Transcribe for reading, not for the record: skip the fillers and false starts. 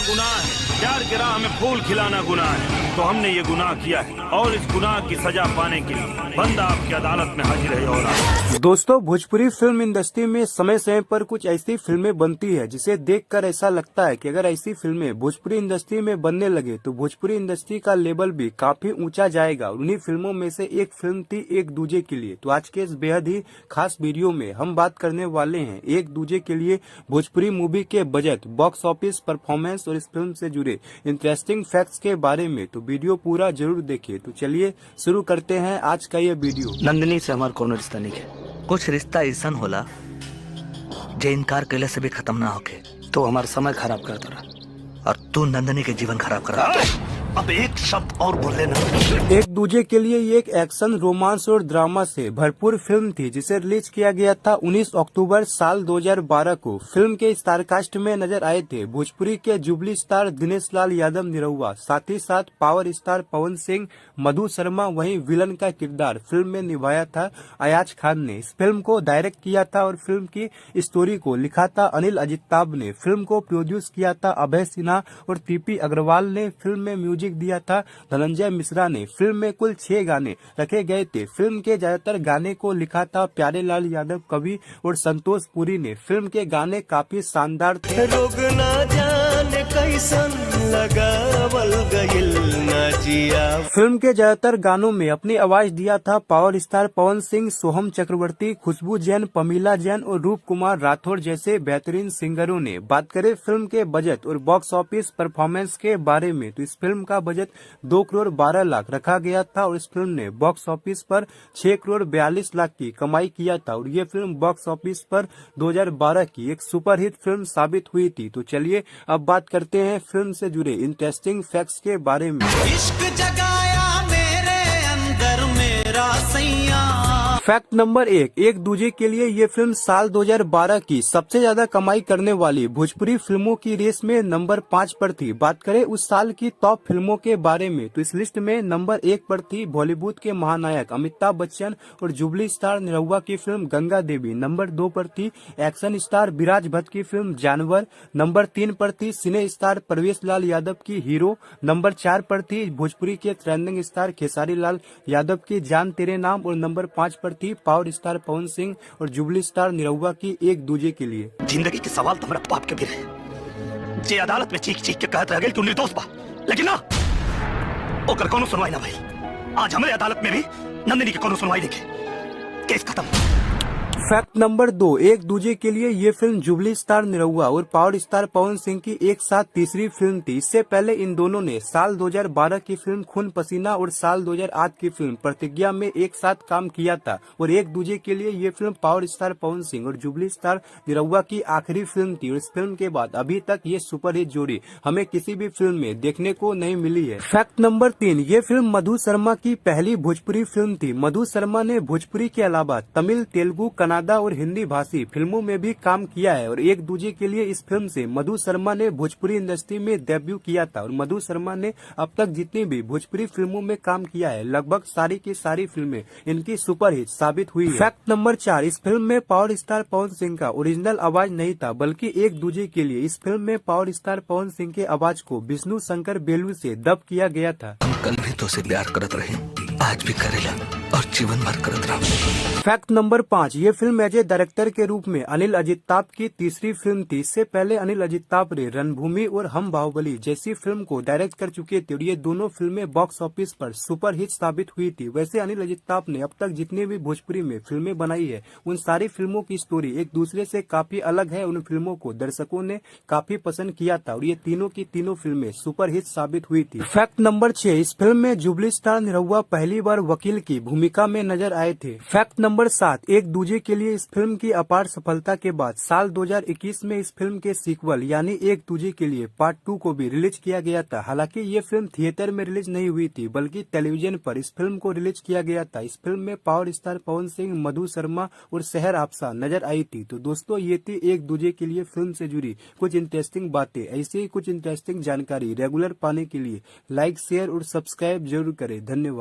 गुनाह है, प्यार की राह में फूल खिलाना गुनाह है, तो हमने ये गुनाह किया है और इस गुनाह की सजा पाने के लिए बंदा आपकी अदालत में हाजिर है। और दोस्तों, भोजपुरी फिल्म इंडस्ट्री में समय समय पर कुछ ऐसी फिल्में बनती है जिसे देखकर ऐसा लगता है कि अगर ऐसी फिल्में भोजपुरी इंडस्ट्री में बनने लगे तो भोजपुरी इंडस्ट्री का लेवल भी काफी ऊंचा जाएगा। उन्हीं फिल्मों में से एक फिल्म थी एक दूजे के लिए। तो आज के इस बेहद ही खास वीडियो में हम बात करने वाले हैं एक दूजे के लिए भोजपुरी मूवी के बजट, बॉक्स ऑफिस परफॉर्मेंस और इस फिल्म से जुड़े इंटरेस्टिंग फैक्ट्स के बारे में। तो वीडियो पूरा जरूर देखिए। तो चलिए शुरू करते हैं आज का ये वीडियो। नंदिनी से हमार कोनो रिश्ता नहीं है। कुछ रिश्ता ऐसा होला जे इनकार कैले से भी खत्म ना होके। तो हमारा समय खराब करता रहा और तू नंदिनी के जीवन खराब कर रहा। अब एक शब्द और बोल लेना। एक दूजे के लिए ये एक एक्शन, रोमांस और ड्रामा से भरपूर फिल्म थी जिसे रिलीज किया गया था 19 अक्टूबर साल 2012 को। फिल्म के स्टारकास्ट में नजर आए थे भोजपुरी के जुबली स्टार दिनेश लाल यादव निरहुआ, साथ ही साथ पावर स्टार पवन सिंह, मधु शर्मा। वहीं विलन का किरदार फिल्म में निभाया था अयाज खान ने। इस फिल्म को डायरेक्ट किया था और फिल्म की स्टोरी को लिखा था अनिल अजिताब ने। फिल्म को प्रोड्यूस किया था अभय सिन्हा और टीपी अग्रवाल ने। फिल्म में म्यूजिक दिया था धनंजय मिश्रा ने। फिल्म में कुल 6 गाने रखे गए थे। फिल्म के ज्यादातर गाने को लिखा था प्यारे लाल यादव कवि और संतोष पुरी ने। फिल्म के गाने काफी शानदार थे। रोग ना जाने कैसन लगावल गइल ना जिया। फिल्म के ज्यादातर गानों में अपनी आवाज दिया था पावर स्टार पवन सिंह, सोहम चक्रवर्ती, खुशबू जैन, पमीला जैन और रूप कुमार राठौर जैसे बेहतरीन सिंगरों ने। बात करें फिल्म के बजट और बॉक्स ऑफिस परफॉर्मेंस के बारे में तो इस फिल्म का बजट 2 करोड़ 12 लाख रखा गया था और इस फिल्म ने बॉक्स ऑफिस पर 6 करोड़ 42 लाख की कमाई किया था और ये फिल्म बॉक्स ऑफिस पर 2012 की एक सुपरहिट फिल्म साबित हुई थी। तो चलिए अब बात करते हैं फिल्म से जुड़े इंटरेस्टिंग फैक्ट्स के बारे में। इश्क जगाया मेरे अंदर मेरा सैया। फैक्ट नंबर 1, एक दूजे के लिए ये फिल्म साल 2012 की सबसे ज्यादा कमाई करने वाली भोजपुरी फिल्मों की रेस में नंबर 5 पर थी। बात करें उस साल की टॉप फिल्मों के बारे में तो इस लिस्ट में नंबर 1 पर थी बॉलीवुड के महानायक अमिताभ बच्चन और जुबली स्टार निरहुआ की फिल्म गंगा देवी। नंबर 2 पर थी एक्शन स्टार विराज भट्ट की फिल्म जानवर। नंबर 3 पर थी सिने स्टार परवेश लाल यादव की हीरो। नंबर 4 पर थी भोजपुरी के ट्रेंडिंग स्टार खेसारी लाल यादव की जान तेरे नाम। और नंबर 5 पर थी पावर स्टार पवन सिंह और जुबली स्टार निरहुआ की एक दूजे के लिए। जिंदगी के सवाल तो हमारा बाप के भी रहे जे अदालत में चीख चीख के कहत रह गए कि निर्दोष बा, लेकिन ना ओकर कोनो सुनवाई ना भाई। आज हमारे अदालत में भी नंदिनी के कोनो सुनवाई देखे, केस खत्म। फैक्ट नंबर 2, एक दूजे के लिए ये फिल्म जुबली स्टार निरहुआ और पावर स्टार पवन सिंह की एक साथ तीसरी फिल्म थी। इससे पहले इन दोनों ने साल 2012 की फिल्म खून पसीना और साल 2008 की फिल्म प्रतिज्ञा में एक साथ काम किया था और एक दूजे के लिए ये film power star Pawan Singh और जुबली स्टार निरहुआ की आखिरी फिल्म थी। और इस फिल्म के बाद अभी तक ये सुपरहिट जोड़ी हमें किसी भी फिल्म में देखने को नहीं मिली है। फैक्ट नंबर 3, ये फिल्म मधु शर्मा की पहली भोजपुरी फिल्म थी। मधु शर्मा ने भोजपुरी के अलावा तमिल, तेलुगु, कन्नड़ और हिंदी भाषी फिल्मों में भी काम किया है और एक दूजे के लिए इस फिल्म से मधु शर्मा ने भोजपुरी इंडस्ट्री में डेब्यू किया था। और मधु शर्मा ने अब तक जितनी भी भोजपुरी फिल्मों में काम किया है लगभग सारी की सारी फिल्में इनकी सुपरहिट साबित हुई है। फैक्ट नंबर 4, इस फिल्म में पावर स्टार पवन सिंह का ओरिजिनल आवाज नहीं था बल्कि एक दूजे के लिए इस फिल्म में पावर स्टार पवन सिंह के आवाज को विष्णु शंकर बेलू से डब किया गया था। हम कल भी तो से प्यार करत रहे, आज भी करेला और जीवन भर करत रहो। फैक्ट नंबर 5, ये फिल्म एज ए डायरेक्टर के रूप में अनिल अजिताब की तीसरी फिल्म थी। इससे पहले अनिल अजिताब ने रणभूमि और हम बाहुबली जैसी फिल्म को डायरेक्ट कर चुके थे और ये दोनों फिल्में बॉक्स ऑफिस पर सुपरहिट साबित हुई थी। वैसे अनिल अजिताब ने अब तक जितने भी भोजपुरी में फिल्में बनाई है उन सारी फिल्मों की स्टोरी एक दूसरे से काफी अलग है। उन फिल्मों को दर्शकों ने काफी पसंद किया था और ये तीनों की तीनों फिल्में सुपरहिट साबित हुई थी। फैक्ट नंबर 6, इस फिल्म में जुबली स्टार निरहुआ पहली बार वकील की भूमिका में नजर आए थे। फैक्ट नंबर 7, एक दूजे के लिए इस फिल्म की अपार सफलता के बाद साल 2021 में इस फिल्म के सीक्वल यानी एक दूजे के लिए पार्ट 2 को भी रिलीज किया गया था। हालांकि ये फिल्म थिएटर में रिलीज नहीं हुई थी बल्कि टेलीविजन पर इस फिल्म को रिलीज किया गया था। इस फिल्म में पावर स्टार पवन सिंह, मधु शर्मा और शहर आपसा नजर आई थी। तो दोस्तों, ये थी एक दूजे के लिए फिल्म से जुड़ी कुछ इंटरेस्टिंग बातें। ऐसे ही कुछ इंटरेस्टिंग जानकारी रेगुलर पाने के लिए लाइक, शेयर और सब्सक्राइब जरूर करें। धन्यवाद।